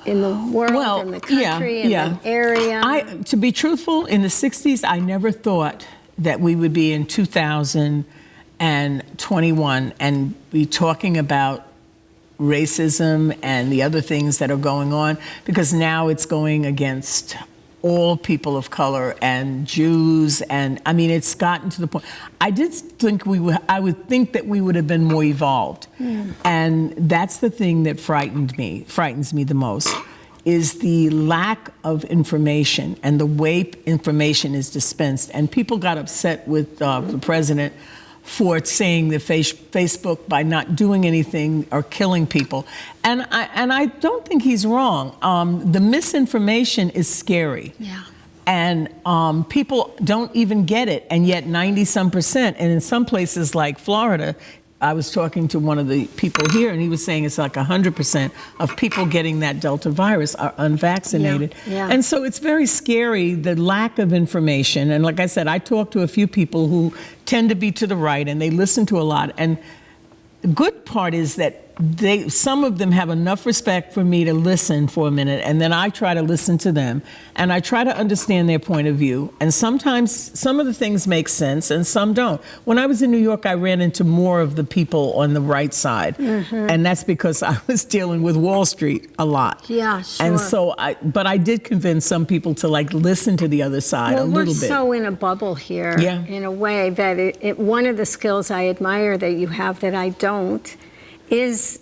in the world, in the country, in the area? To be truthful, in the 60s, I never thought that we would be in 2021 and be talking about racism and the other things that are going on, because now it's going against all people of color and Jews, and I mean, it's gotten to the point. I did think I would think that we would have been more evolved, and that's the thing that frightens me the most, is the lack of information and the way information is dispensed. And people got upset with the president for saying that Facebook by not doing anything or killing people. And I don't think he's wrong. The misinformation is scary. Yeah. And people don't even get it, and yet 90-some%. And in some places like Florida, I was talking to one of the people here, and he was saying it's like 100% of people getting that Delta virus are unvaccinated. Yeah. And so it's very scary, the lack of information. And like I said, I talked to a few people who tend to be to the right, and they listen to a lot. And the good part is that some of them have enough respect for me to listen for a minute, and then I try to listen to them, and I try to understand their point of view. And sometimes some of the things make sense and some don't. When I was in New York, I ran into more of the people on the right side, and that's because I was dealing with Wall Street a lot. Yeah, sure. And so but I did convince some people to listen to the other side a little bit. We're so in a bubble here, in a way that one of the skills I admire that you have that I don't is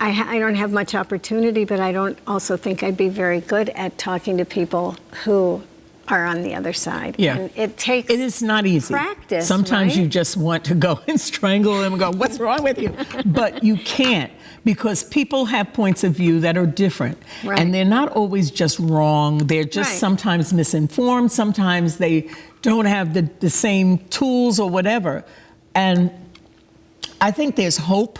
I don't have much opportunity, but I don't also think I'd be very good at talking to people who are on the other side. Yeah. And it is not easy. Practice. Sometimes right? you just want to go and strangle them and go, what's wrong with you? But you can't, because people have points of view that are different. Right. And they're not always just wrong. They're just Right. sometimes misinformed. Sometimes they don't have the same tools or whatever. And I think there's hope.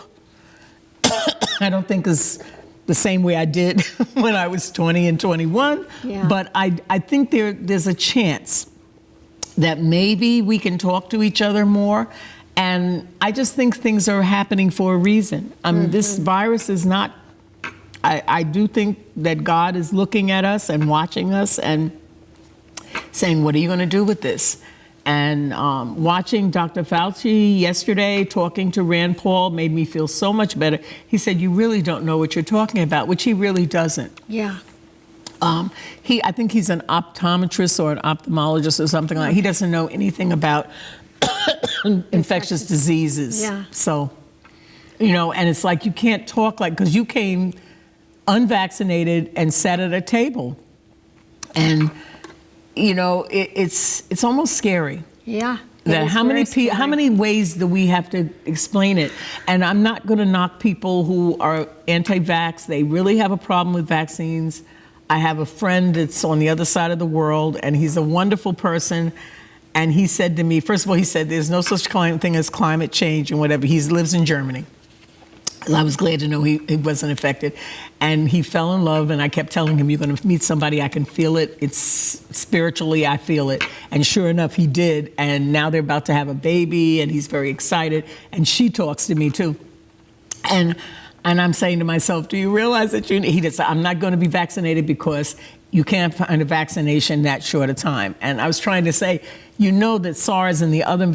I don't think it's the same way I did when I was 20 and 21. Yeah. But I think there's a chance that maybe we can talk to each other more. And I just think things are happening for a reason. This virus is not, I do think that God is looking at us and watching us and saying, what are you going to do with this? And watching Dr. Fauci yesterday talking to Rand Paul made me feel so much better. He said, you really don't know what you're talking about, which he really doesn't. Yeah. I think he's an optometrist or an ophthalmologist or something like that. He doesn't know anything about infectious diseases. Yeah. So, and it's like you can't talk because you came unvaccinated and sat at a table. And it's almost scary. Yeah. That how many ways do we have to explain it? And I'm not going to knock people who are anti-vax. They really have a problem with vaccines. I have a friend that's on the other side of the world, and he's a wonderful person. And he said to me, first of all, he said there's no such thing as climate change and whatever. He lives in Germany. I was glad to know he wasn't affected. And he fell in love, and I kept telling him, you're going to meet somebody, I can feel it. It's spiritually, I feel it. And sure enough, he did. And now they're about to have a baby, and he's very excited. And she talks to me, too. And I'm saying to myself, do you realize that he just said, I'm not going to be vaccinated because you can't find a vaccination that short a time. And I was trying to say, that SARS and the other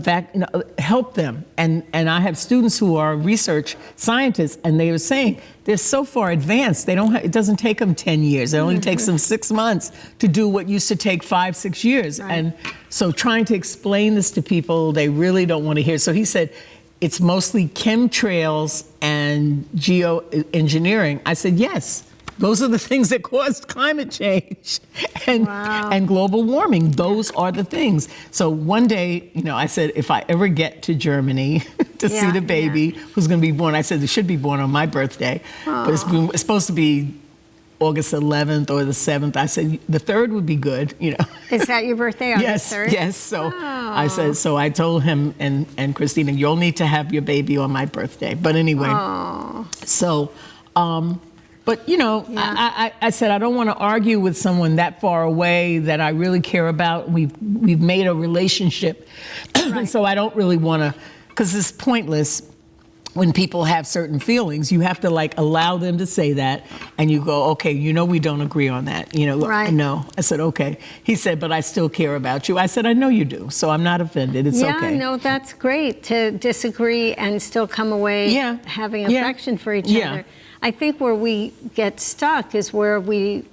help them. And I have students who are research scientists, and they were saying they're so far advanced, it doesn't take them 10 years. It only takes them 6 months to do what used to take 5-6 years. Right. And so trying to explain this to people, they really don't want to hear. So he said, it's mostly chemtrails and geoengineering. I said, yes. Those are the things that caused climate change and global warming. Those are the things. So one day, I said, if I ever get to Germany to see the baby who's going to be born, I said, they should be born on my birthday. But it's supposed to be August 11th or the 7th. I said, the 3rd would be good, Is that your birthday, August 3rd? Yes. So I said, so I told him and Christina, you'll need to have your baby on my birthday. But anyway, so... But, I said, I don't want to argue with someone that far away that I really care about. We've made a relationship. Right. So I don't really want to, because it's pointless when people have certain feelings. You have to allow them to say that. And you go, okay, we don't agree on that. Right. No. I said, okay. He said, but I still care about you. I said, I know you do. So I'm not offended. It's okay. Yeah, no, that's great to disagree and still come away having affection for each other. I think where we get stuck is where we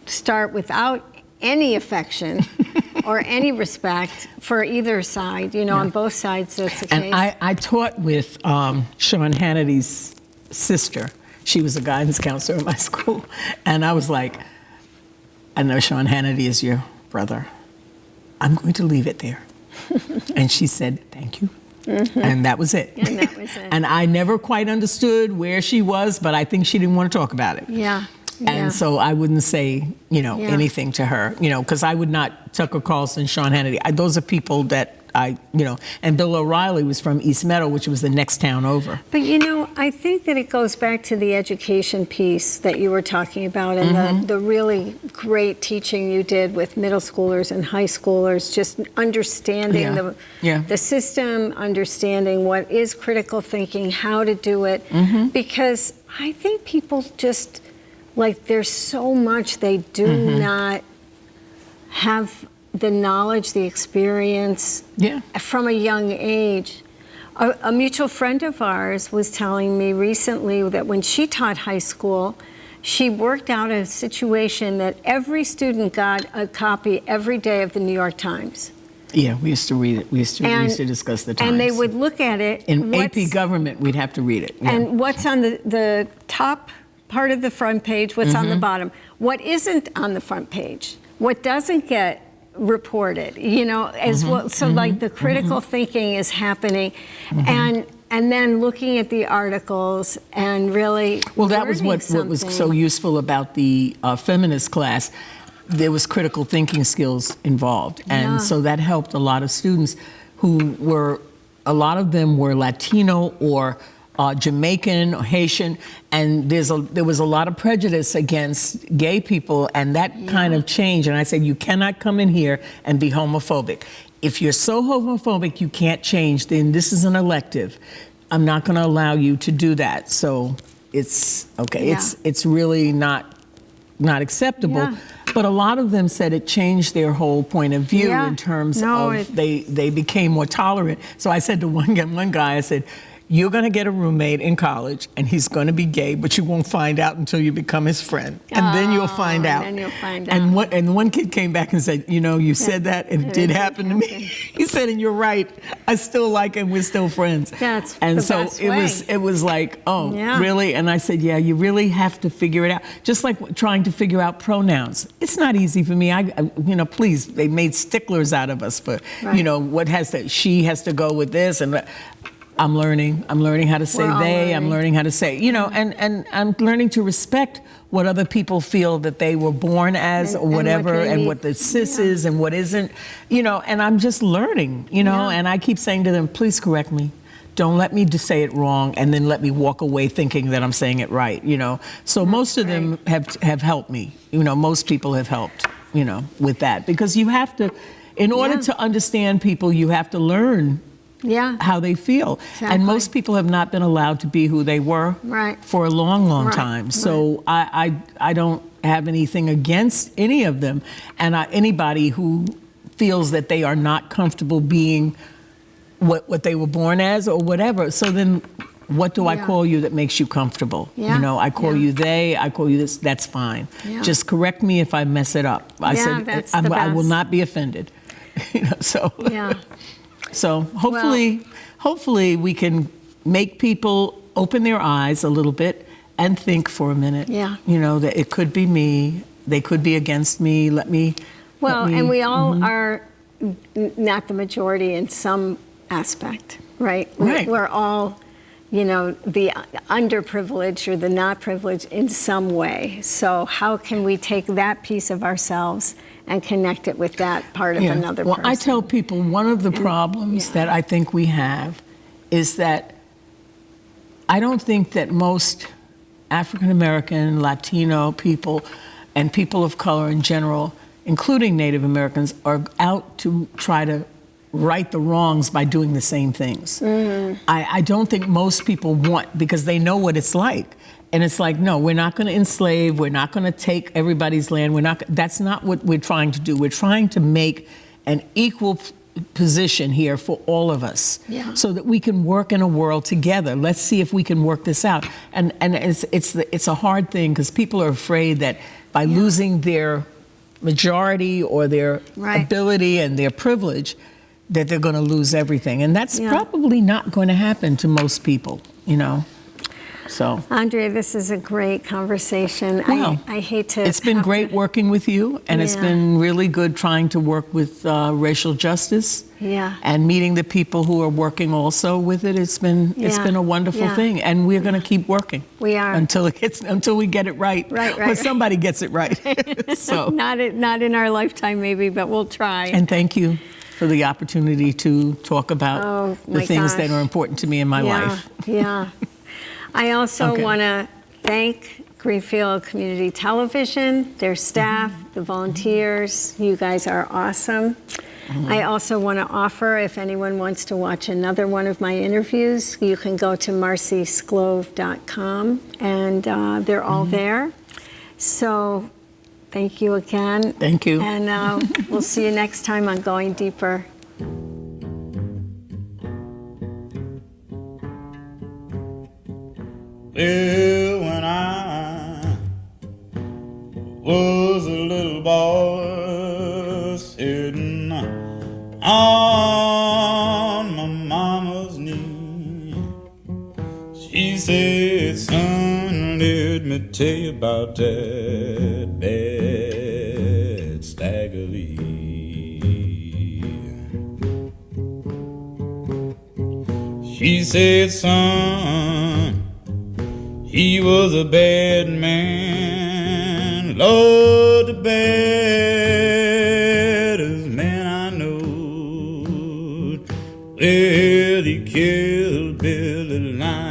start without any affection or any respect for either side. On both sides that's the case. And I taught with Sean Hannity's sister. She was a guidance counselor in my school. And I was like, I know Sean Hannity is your brother. I'm going to leave it there. And she said, thank you. Mm-hmm. And that was it. And that was it. And I never quite understood where she was, but I think she didn't want to talk about it. Yeah. And so I wouldn't say, anything to her, because I would not, Tucker Carlson, Sean Hannity, those are people that and Bill O'Reilly was from East Meadow, which was the next town over. But, I think that it goes back to the education piece that you were talking about and the really great teaching you did with middle schoolers and high schoolers, just understanding the system, understanding what is critical thinking, how to do it. Because I think people just, there's so much they do not have the knowledge, the experience from a young age. A mutual friend of ours was telling me recently that when she taught high school, she worked out a situation that every student got a copy every day of the New York Times. Yeah, we used to read it. We used to discuss the Times. And they would look at it. In AP government, we'd have to read it. Yeah. And what's on the top part of the front page, what's on the bottom, what isn't on the front page, what doesn't get reported, as well. So like the critical thinking is happening, and then looking at the articles and really well, that was what was so useful about the feminist class. There was critical thinking skills involved, and so that helped a lot of students a lot of them were Latino or Jamaican or Haitian, and there was a lot of prejudice against gay people, and that kind of changed. And I said, you cannot come in here and be homophobic. If you're so homophobic you can't change, then this is an elective. I'm not going to allow you to do that. So it's okay. Yeah. It's really not acceptable. Yeah. But a lot of them said it changed their whole point of view in terms of they became more tolerant. So I said to one guy, I said, you're going to get a roommate in college, and he's going to be gay, but you won't find out until you become his friend. And then you'll find out. And one kid came back and said, you said that, and it did happen to me. He said, and you're right. I still like him. We're still friends. That's and the so best it way. It was like, oh, really? And I said, yeah, you really have to figure it out. Just like trying to figure out pronouns. It's not easy for me. Please, they made sticklers out of us for, she has to go with this, and I'm learning how to say they, I'm learning how to say, and I'm learning to respect what other people feel that they were born as or whatever, and what the cis is and what isn't, and I'm just learning, and I keep saying to them, please correct me. Don't let me just say it wrong and then let me walk away thinking that I'm saying it right, So most of them have helped me, most people have helped, with that, because you have to, in order to understand people, you have to learn how they feel. Exactly. And most people have not been allowed to be who they were for a long time. So I don't have anything against any of them. And anybody who feels that they are not comfortable being what they were born as or whatever. So then what do I call you that makes you comfortable? I call you they, I call you this, that's fine. Just correct me if I mess it up. I will not be offended. So hopefully we can make people open their eyes a little bit and think for a minute. That it could be me, they could be against me. And we all are not the majority in some aspect, right? We're all, the underprivileged or the not privileged in some way. So how can we take that piece of ourselves and connect it with that part of another person? Well, I tell people one of the problems that I think we have is that I don't think that most African American, Latino people, and people of color in general, including Native Americans, are out to try to right the wrongs by doing the same things. I don't think most people want, because they know what it's like. And it's like, no, we're not going to enslave. We're not going to take everybody's land. That's not what we're trying to do. We're trying to make an equal position here for all of us, so that we can work in a world together. Let's see if we can work this out. And it's a hard thing, because people are afraid that by losing their majority or their ability and their privilege, that they're going to lose everything. And that's probably not going to happen to most people, So, Andrea, this is a great conversation. Well, I hate to. It's been great working with you, and it's been really good trying to work with racial justice. And meeting the people who are working also with it. It's been a wonderful thing, and we're going to keep working. We are until we get it right. But somebody gets it right. So not in our lifetime, maybe, but we'll try. And thank you for the opportunity to talk about the things that are important to me in my life. I also want to thank Greenfield Community Television, their staff, the volunteers. You guys are awesome. I also want to offer, if anyone wants to watch another one of my interviews, you can go to marciesclove.com, and they're all there. So thank you again. Thank you. And we'll see you next time on Going Deeper. Well, when I was a little boy sitting on my mama's knee, she said, son, let me tell you about that bad stagger lee. She said, son, he was a bad man, Lord, the baddest man I know. Well, he killed Billy Lion.